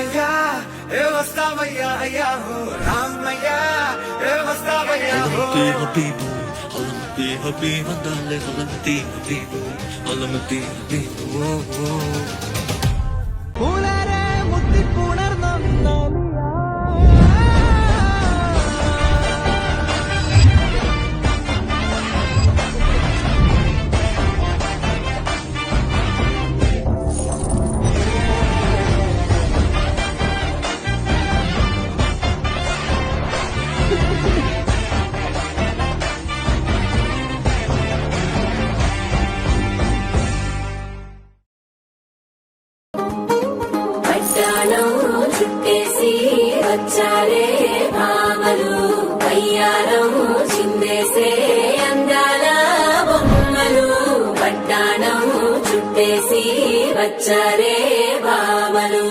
రామయ్య ఏ వస్తావయ్యా అయ్యా హో రామయ్య ఏ వస్తావయ్యా హో హబీబు అలమతి హబీబ్ అందాలే అలమతి హబీబు అలమతి హబీబు పూలరే ముద్ది పునర్నన్నాను చుట్టేసి వచ్చారే భామలు అయ్యారం చిందేసే అందాల బొమ్మలు పట్టాణం చుట్టేసి వచ్చారే భామలు